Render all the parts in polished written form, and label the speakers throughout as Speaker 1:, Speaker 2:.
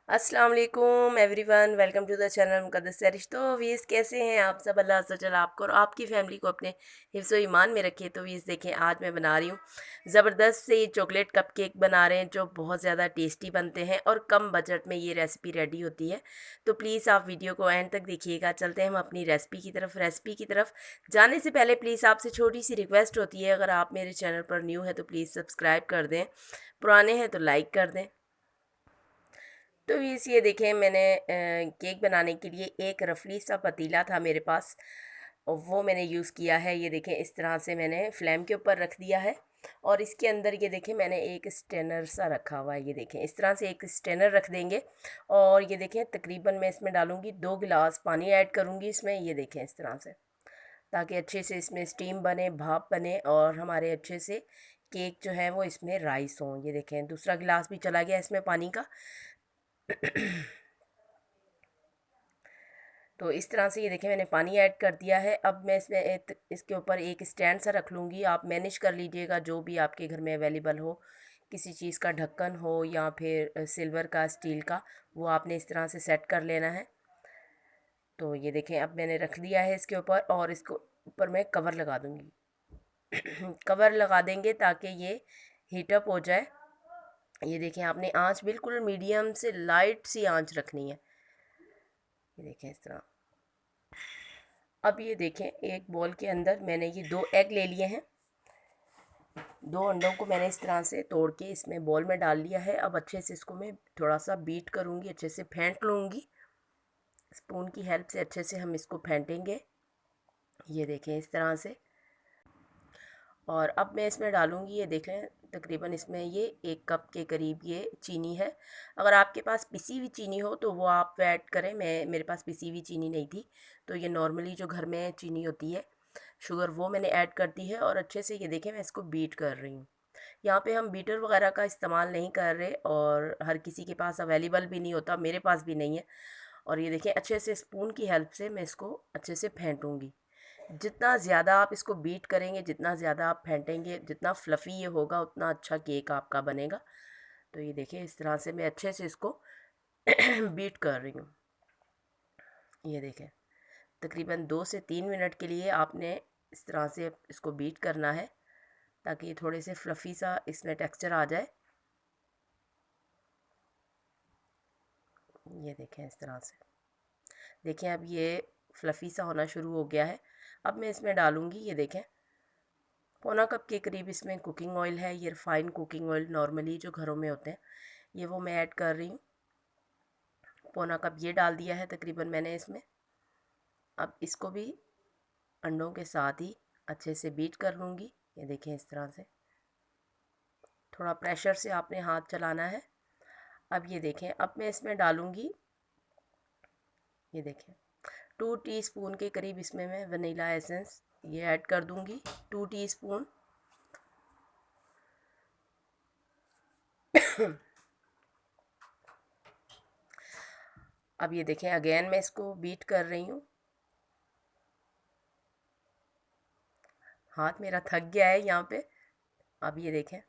Speaker 1: अस्सलाम वालेकुम everyone, welcome to the channel Muqaddas Sarish. तो वीज़ कैसे हैं आप सब? अल्लाह अज़्ज़ व जल आपको और आपकी फ़ैमिली को अपने हिफ्ज़ व ईमान में रखे। तो वीज़ देखें, आज मैं बना रही हूँ ज़बरदस्त से चॉकलेट कप केक बना रहे हैं जो बहुत ज़्यादा टेस्टी बनते हैं और कम बजट में ये रेसिपी रेडी होती है। तो प्लीज़ आप वीडियो को एंड तक देखिएगा। चलते हैं हम अपनी रेसिपी की तरफ जाने से पहले प्लीज़ आपसे छोटी सी रिक्वेस्ट होती है, अगर आप मेरे चैनल पर न्यू हैं तो प्लीज़ सब्सक्राइब कर दें, पुराने हैं तो लाइक कर दें। तो इस ये देखें, मैंने केक बनाने के लिए एक रफली सा पतीला था मेरे पास और वो मैंने यूज़ किया है। ये देखें, इस तरह से मैंने फ्लेम के ऊपर रख दिया है और इसके अंदर ये देखें मैंने एक स्टेनर सा रखा हुआ है। ये देखें, इस तरह से एक स्टेनर रख देंगे और ये देखें तकरीबन मैं इसमें डालूँगी 2 गिलास पानी ऐड करूँगी इसमें। ये देखें इस तरह से, ताकि अच्छे से इसमें स्टीम बने, भाप बने और हमारे अच्छे से केक जो है वो इसमें राइस हों। ये देखें दूसरा गिलास भी चला गया इसमें पानी का। तो इस तरह से ये देखें मैंने पानी ऐड कर दिया है। अब मैं इसमें इसके ऊपर एक स्टैंड सा रख लूँगी। आप मैनेज कर लीजिएगा जो भी आपके घर में अवेलेबल हो, किसी चीज़ का ढक्कन हो या फिर सिल्वर का, स्टील का, वो आपने इस तरह से सेट कर लेना है। तो ये देखें अब मैंने रख दिया है इसके ऊपर और इसको ऊपर मैं कवर लगा दूँगी। कवर लगा देंगे ताकि ये हीटअप हो जाए। ये देखें, आपने आंच बिल्कुल मीडियम से लाइट सी आंच रखनी है। ये देखें इस तरह। अब ये देखें, एक बॉल के अंदर मैंने ये 2 एग ले लिए हैं। 2 अंडों को मैंने इस तरह से तोड़ के इसमें बॉल में डाल लिया है। अब अच्छे से इसको मैं थोड़ा सा बीट करूँगी, अच्छे से फेंट लूँगी। स्पून की हेल्प से अच्छे से हम इसको फेंटेंगे। ये देखें इस तरह से। और अब मैं इसमें डालूँगी, ये देख लें, तकरीबन इसमें ये 1 कप के करीब ये चीनी है। अगर आपके पास पिसी हुई चीनी हो तो वो आप ऐड करें। मेरे पास पिसी हुई चीनी नहीं थी, तो ये नॉर्मली जो घर में चीनी होती है, शुगर, वो मैंने ऐड कर दी है और अच्छे से ये देखें मैं इसको बीट कर रही हूँ। यहाँ पे हम बीटर वगैरह का इस्तेमाल नहीं कर रहे और हर किसी के पास अवेलेबल भी नहीं होता, मेरे पास भी नहीं है। और ये देखें अच्छे से स्पून की हेल्प से मैं इसको अच्छे से फेंटूँगी। जितना ज़्यादा आप इसको बीट करेंगे, जितना ज़्यादा आप फेंटेंगे, जितना फ्लफ़ी ये होगा उतना अच्छा केक आपका बनेगा। तो ये देखिए इस तरह से मैं अच्छे से इसको बीट कर रही हूँ। ये देखें, तकरीबन 2 से 3 मिनट के लिए आपने इस तरह से इसको बीट करना है ताकि ये थोड़े से फ्लफ़ी सा इसमें टेक्सचर आ जाए। ये देखें इस तरह से। देखें अब ये फ्लफ़ी सा होना शुरू हो गया है। अब मैं इसमें डालूँगी, ये देखें, पौना कप के करीब इसमें कुकिंग ऑयल है। ये रिफ़ाइंड कुकिंग ऑयल नॉर्मली जो घरों में होते हैं, ये वो मैं ऐड कर रही हूँ। पौना कप ये डाल दिया है तकरीबन मैंने इसमें। अब इसको भी अंडों के साथ ही अच्छे से बीट कर लूँगी। ये देखें इस तरह से, थोड़ा प्रेशर से आपने हाथ चलाना है। अब ये देखें, अब मैं इसमें डालूँगी, ये देखें, 2 टीस्पून के करीब इसमें मैं वनीला एसेंस ये ऐड कर दूँगी, 2 टीस्पून। अब ये देखें अगेन मैं इसको बीट कर रही हूँ। हाथ मेरा थक गया है यहाँ पे। अब ये देखें,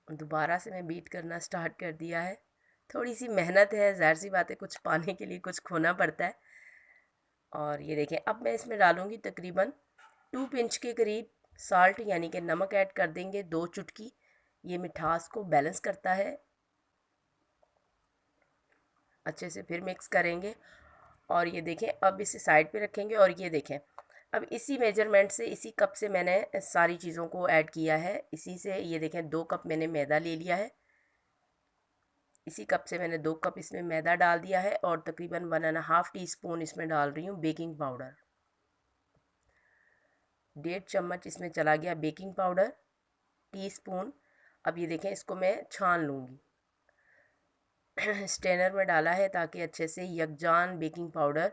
Speaker 1: दोबारा से मैं बीट करना स्टार्ट कर दिया है। थोड़ी सी मेहनत है, ज़ाहिर सी बात है, कुछ पाने के लिए कुछ खोना पड़ता है। और ये देखें, अब मैं इसमें डालूँगी तकरीबन 2 पिंच के करीब साल्ट, यानी कि नमक ऐड कर देंगे, 2 चुटकी। ये मिठास को बैलेंस करता है। अच्छे से फिर मिक्स करेंगे और ये देखें अब इसे साइड पे रखेंगे। और ये देखें, अब इसी मेजरमेंट से, इसी कप से मैंने सारी चीज़ों को ऐड किया है। इसी से ये देखें 2 कप मैंने मैदा ले लिया है। इसी कप से मैंने 2 कप इसमें मैदा डाल दिया है और तकरीबन 1.5 टीस्पून इसमें डाल रही हूँ बेकिंग पाउडर। 1.5 चम्मच इसमें चला गया बेकिंग पाउडर, टीस्पून। अब ये देखें इसको मैं छान लूँगी। स्ट्रेनर में डाला है ताकि अच्छे से यकजान बेकिंग पाउडर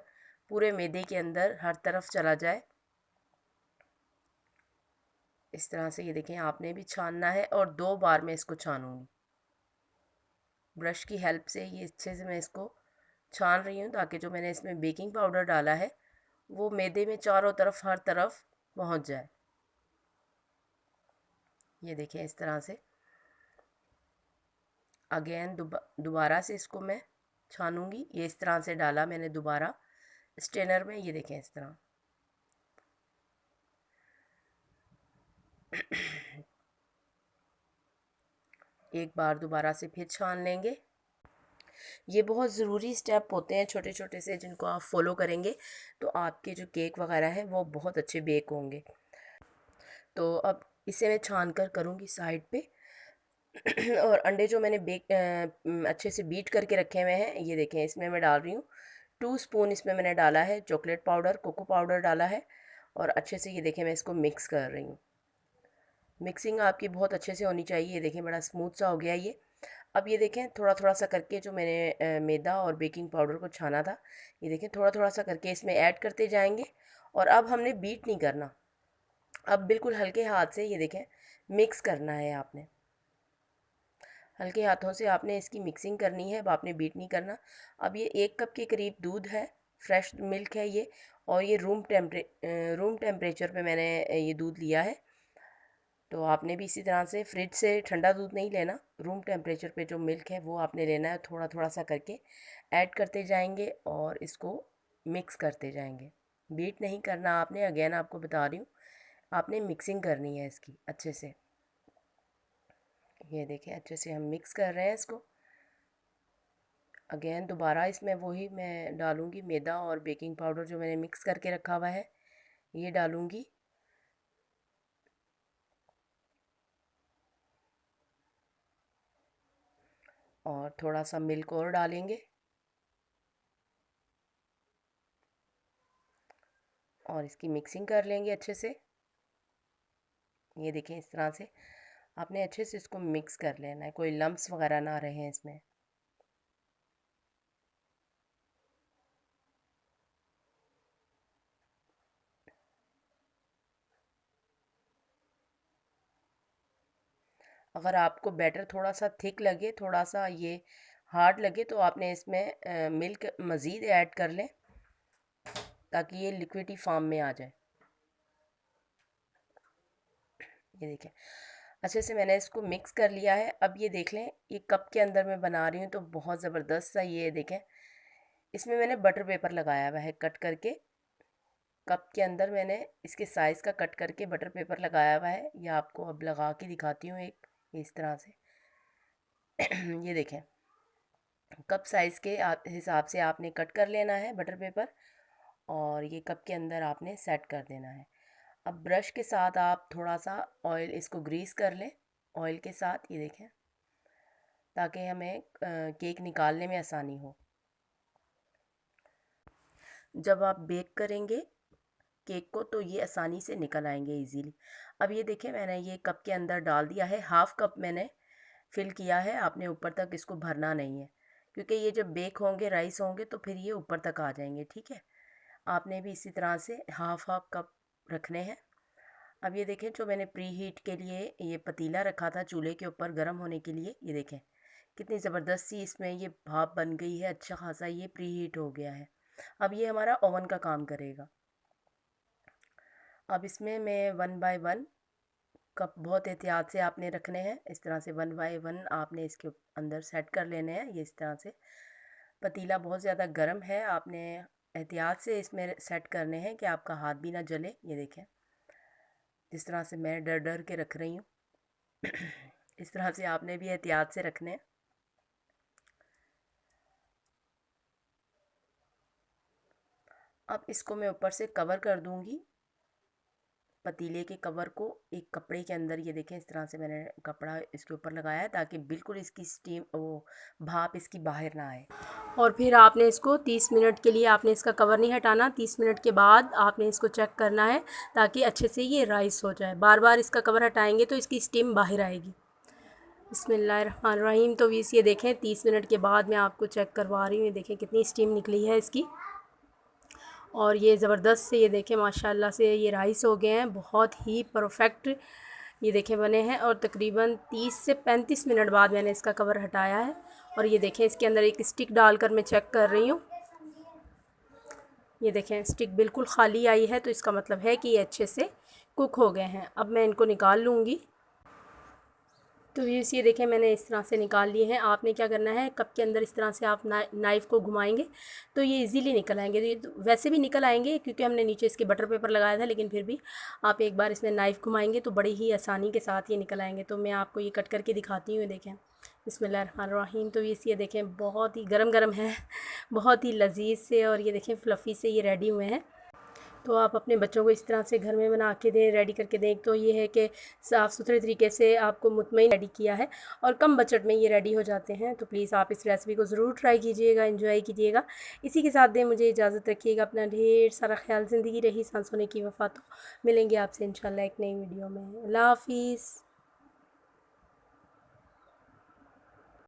Speaker 1: पूरे मैदे के अंदर हर तरफ चला जाए। इस तरह से ये देखें आपने भी छानना है और 2 बार मैं इसको छानूंगी। ब्रश की हेल्प से ये अच्छे से मैं इसको छान रही हूँ ताकि जो मैंने इसमें बेकिंग पाउडर डाला है वो मैदे में चारों तरफ, हर तरफ पहुँच जाए। ये देखें इस तरह से। अगेन दोबारा से इसको मैं छानूंगी। ये इस तरह से डाला मैंने दोबारा स्ट्रेनर में, ये देखें इस तरह। एक बार दोबारा से फिर छान लेंगे। ये बहुत ज़रूरी स्टेप होते हैं छोटे छोटे से, जिनको आप फॉलो करेंगे तो आपके जो केक वगैरह हैं वो बहुत अच्छे बेक होंगे। तो अब इसे मैं छान कर करूँगी साइड पे। और अंडे जो मैंने अच्छे से बीट करके रखे हुए हैं, ये देखें इसमें मैं डाल रही हूँ 2 स्पून। इसमें मैंने डाला है चॉकलेट पाउडर, कोको पाउडर डाला है, और अच्छे से ये देखें मैं इसको मिक्स कर रही हूँ। मिक्सिंग आपकी बहुत अच्छे से होनी चाहिए। ये देखें बड़ा स्मूथ सा हो गया ये। अब ये देखें थोड़ा थोड़ा सा करके जो मैंने मैदा और बेकिंग पाउडर को छाना था, ये देखें थोड़ा थोड़ा सा करके इसमें ऐड करते जाएंगे। और अब हमने बीट नहीं करना, अब बिल्कुल हल्के हाथ से ये देखें मिक्स करना है आपने। हल्के हाथों से आपने इसकी मिक्सिंग करनी है, अब आपने बीट नहीं करना। अब ये 1 कप के करीब दूध है, फ्रेश मिल्क है ये, और ये रूम टेम्परेचर पे मैंने ये दूध लिया है। तो आपने भी इसी तरह से फ्रिज से ठंडा दूध नहीं लेना, रूम टेम्परेचर पे जो मिल्क है वो आपने लेना है। थोड़ा थोड़ा सा करके ऐड करते जाएंगे और इसको मिक्स करते जाएंगे। बीट नहीं करना आपने, अगेन आपको बता रही हूँ, आपने मिक्सिंग करनी है इसकी अच्छे से। ये देखें अच्छे से हम मिक्स कर रहे हैं इसको। अगेन दोबारा इसमें वही मैं डालूँगी मैदा और बेकिंग पाउडर जो मैंने मिक्स करके रखा हुआ है, ये डालूँगी। और थोड़ा सा मिल्क और डालेंगे, और इसकी मिक्सिंग कर लेंगे अच्छे से। ये देखें इस तरह से आपने अच्छे से इसको मिक्स कर लेना है, कोई लम्प्स वगैरह ना रहे इसमें। अगर आपको बैटर थोड़ा सा थिक लगे, थोड़ा सा ये हार्ड लगे, तो आपने इसमें मिल्क मज़ीद ऐड कर लें ताकि ये लिक्विडी फॉर्म में आ जाए। ये देखें अच्छे से मैंने इसको मिक्स कर लिया है। अब ये देख लें, ये कप के अंदर मैं बना रही हूँ तो बहुत ज़बरदस्त सा ये देखें, इसमें मैंने बटर पेपर लगाया हुआ है कट करके। कप के अंदर मैंने इसके साइज़ का कट करके बटर पेपर लगाया हुआ है। ये आपको अब लगा के दिखाती हूँ एक, इस तरह से। ये देखें कप साइज़ के हिसाब से आपने कट कर लेना है बटर पेपर, और ये कप के अंदर आपने सेट कर देना है। अब ब्रश के साथ आप थोड़ा सा ऑयल इसको ग्रीस कर लें, ऑयल के साथ, ये देखें, ताकि हमें केक निकालने में आसानी हो जब आप बेक करेंगे केक को, तो ये आसानी से निकल आएंगे इजीली। अब ये देखें मैंने ये कप के अंदर डाल दिया है, हाफ़ कप मैंने फिल किया है। आपने ऊपर तक इसको भरना नहीं है, क्योंकि ये जब बेक होंगे राइस होंगे तो फिर ये ऊपर तक आ जाएंगे, ठीक है। आपने भी इसी तरह से हाफ़ हाफ़ कप रखने हैं। अब ये देखें जो मैंने प्री हीट के लिए ये पतीला रखा था चूल्हे के ऊपर गर्म होने के लिए, ये देखें कितनी ज़बरदस्त सी इसमें ये भाप बन गई है, अच्छा खासा ये प्री हीट हो गया है। अब ये हमारा ओवन का काम करेगा। अब इसमें मैं 1 बाय 1 कप बहुत एहतियात से आपने रखने हैं, इस तरह से 1 बाय 1 आपने इसके अंदर सेट कर लेने हैं। ये इस तरह से पतीला बहुत ज़्यादा गर्म है, आपने एहतियात से इसमें सेट करने हैं कि आपका हाथ भी ना जले। ये देखें जिस तरह से मैं डर डर के रख रही हूँ, इस तरह से आपने भी एहतियात से रखने हैं। अब इसको मैं ऊपर से कवर कर दूँगी, पतीले के कवर को एक कपड़े के अंदर। ये देखें इस तरह से मैंने कपड़ा इसके ऊपर लगाया है ताकि बिल्कुल इसकी स्टीम वो भाप इसकी बाहर ना आए। और फिर आपने इसको 30 मिनट के लिए आपने इसका कवर नहीं हटाना। 30 मिनट के बाद आपने इसको चेक करना है ताकि अच्छे से ये राइस हो जाए। बार बार इसका कवर हटाएंगे तो इसकी स्टीम बाहर आएगी। बिस्मिल्लाहिर्रहमानिर्रहीम। तो इस ये देखें 30 मिनट के बाद मैं आपको चेक करवा रही हूँ। ये देखें कितनी स्टीम निकली है इसकी, और ये ज़बरदस्त से ये देखें माशाल्लाह से ये राइस हो गए हैं, बहुत ही परफेक्ट ये देखें बने हैं। और तकरीबन 30 से 35 मिनट बाद मैंने इसका कवर हटाया है, और ये देखें इसके अंदर एक स्टिक डालकर मैं चेक कर रही हूँ। ये देखें स्टिक बिल्कुल ख़ाली आई है, तो इसका मतलब है कि ये अच्छे से कुक हो गए हैं। अब मैं इनको निकाल लूँगी।
Speaker 2: तो ये देखें मैंने इस तरह से निकाल लिए हैं। आपने क्या करना है, कप के अंदर इस तरह से आप नाइफ़ को घुमाएंगे तो ये इजीली निकल आएंगे। तो ये तो वैसे भी निकल आएंगे क्योंकि हमने नीचे इसके बटर पेपर लगाया था, लेकिन फिर भी आप एक बार इसमें नाइफ़ घुमाएंगे तो बड़ी ही आसानी के साथ ये निकल आएंगे। तो मैं आपको ये कट करके दिखाती हूँ। देखें, बिस्मिल्लाहिर्रहमानिर्रहीम। तो ये देखें बहुत ही गरम गरम है, बहुत ही लजीज से, और ये देखें फ्लफ़ी से ये रेडी हुए हैं। तो आप अपने बच्चों को इस तरह से घर में बना के दें, रेडी करके दें। तो ये है कि साफ़ सुथरे तरीके से आपको मुतमईन रेडी किया है और कम बजट में ये रेडी हो जाते हैं। तो प्लीज़ आप इस रेसिपी को ज़रूर ट्राई कीजिएगा, एंजॉय कीजिएगा। इसी के साथ दें मुझे इजाज़त, रखिएगा अपना ढेर सारा ख्याल। ज़िंदगी रही सांस होने की वफ़ा। तो मिलेंगे आपसे इंशाल्लाह एक नई वीडियो में। अल्लाह हाफ़िज़।